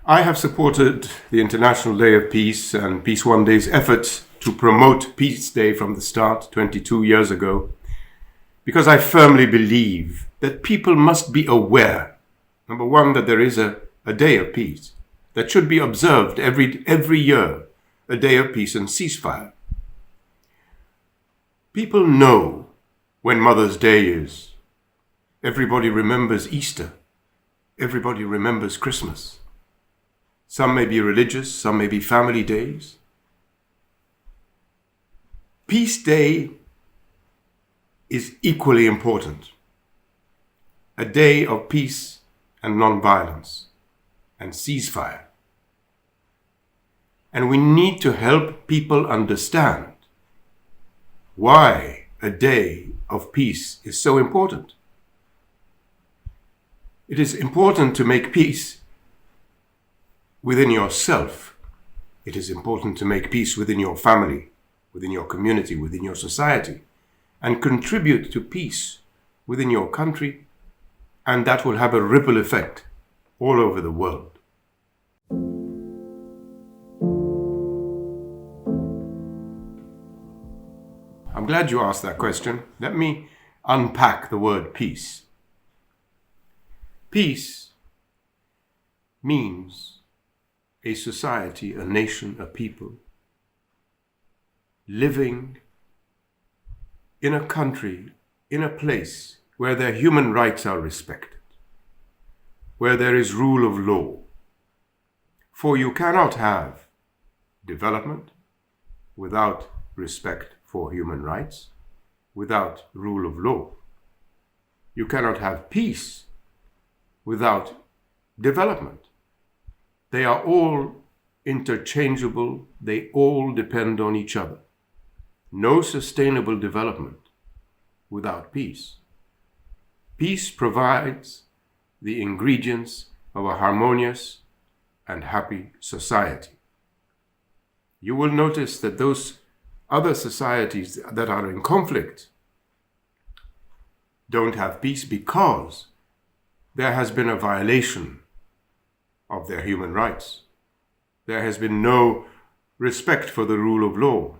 I have supported the International Day of Peace and Peace One Day's efforts to promote Peace Day from the start 22 years ago because I firmly believe that people must be aware, number one, that there is a day of peace that should be observed every year, a day of peace and ceasefire. People know when Mother's Day is. Everybody remembers Easter. Everybody remembers Christmas. Some may be religious, some may be family days. Peace Day is equally important. A day of peace and non-violence and ceasefire. And we need to help people understand why a day of peace is so important. It is important to make peace within yourself. It is important to make peace within your family, within your community, within your society, and contribute to peace within your country, and that will have a ripple effect all over the world. I'm glad you asked that question. Let me unpack the word peace. Peace means a society, a nation, a people living in a country, in a place where their human rights are respected, where there is rule of law. For you cannot have development without respect for human rights, without rule of law. You cannot have peace without development. They are all interchangeable. They all depend on each other. No sustainable development without peace. Peace provides the ingredients of a harmonious and happy society. You will notice that those other societies that are in conflict don't have peace because there has been a violation of their human rights. There has been no respect for the rule of law.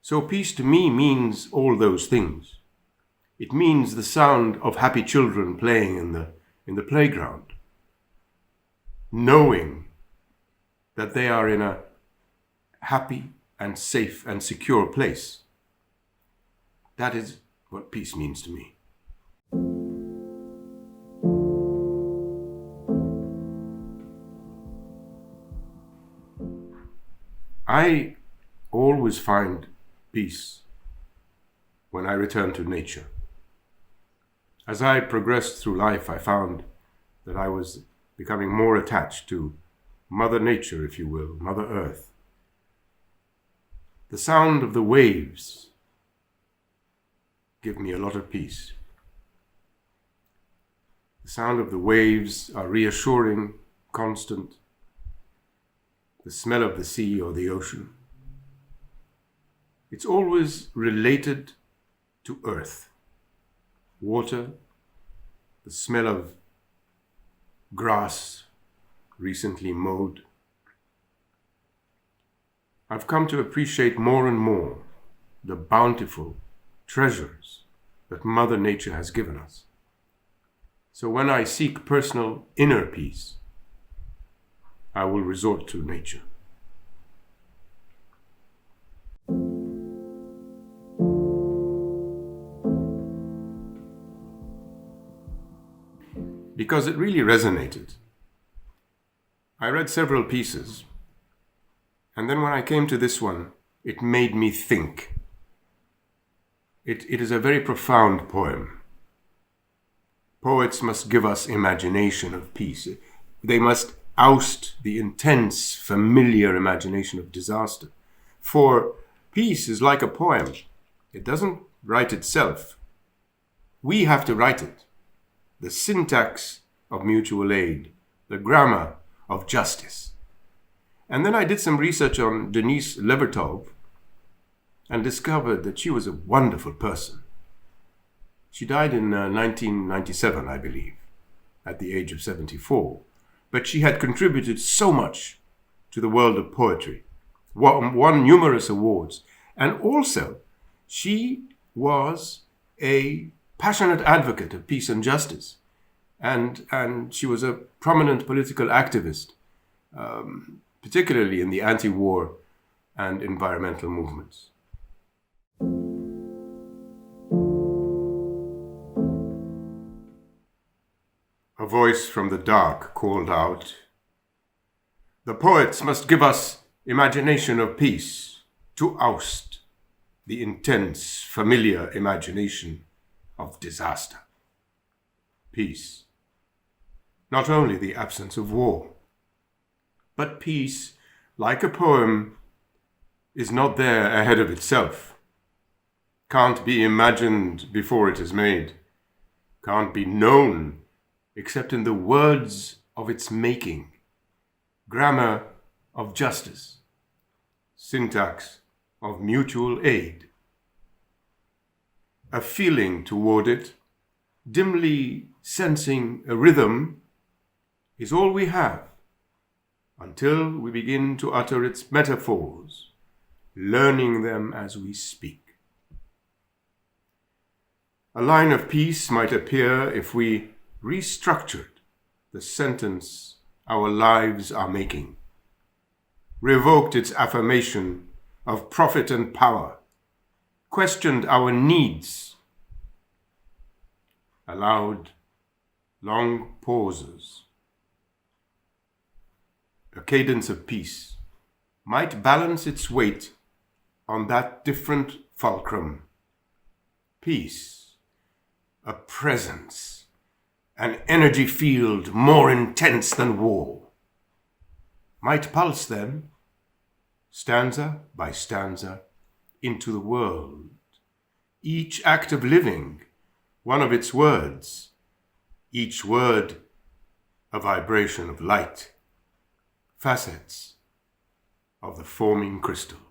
So peace to me means all those things. It means the sound of happy children playing in the playground, knowing that they are in a happy and safe and secure place. That is what peace means to me. I always find peace when I return to nature. As I progressed through life, I found that I was becoming more attached to Mother Nature, if you will, Mother Earth. The sound of the waves give me a lot of peace. The sound of the waves are reassuring, constant. The smell of the sea or the ocean. It's always related to earth, water, the smell of grass recently mowed. I've come to appreciate more and more the bountiful treasures that Mother Nature has given us. So when I seek personal inner peace, I will resort to nature. Because it really resonated. I read several pieces, and then when I came to this one, it made me think. It is a very profound poem. Poets must give us imagination of peace. They must oust the intense, familiar imagination of disaster. For peace is like a poem. It doesn't write itself. We have to write it. The syntax of mutual aid, the grammar of justice. And then I did some research on Denise Levertov and discovered that she was a wonderful person. She died in 1997, I believe, at the age of 74. but she had contributed so much to the world of poetry, won numerous awards, and also she was a passionate advocate of peace and justice, and she was a prominent political activist, particularly in the anti-war and environmental movements. A voice from the dark called out, "The poets must give us imagination of peace to oust the intense, familiar imagination of disaster." Peace. Not only the absence of war, but peace, like a poem, is not there ahead of itself, can't be imagined before it is made, can't be known except in the words of its making, grammar of justice, syntax of mutual aid. A feeling toward it, dimly sensing a rhythm, is all we have until we begin to utter its metaphors, learning them as we speak. A line of peace might appear if we restructured the sentence our lives are making, revoked its affirmation of profit and power, questioned our needs, allowed long pauses. A cadence of peace might balance its weight on that different fulcrum. Peace, a presence, an energy field more intense than war, might pulse then, stanza by stanza, into the world. Each act of living, one of its words, each word a vibration of light, facets of the forming crystal.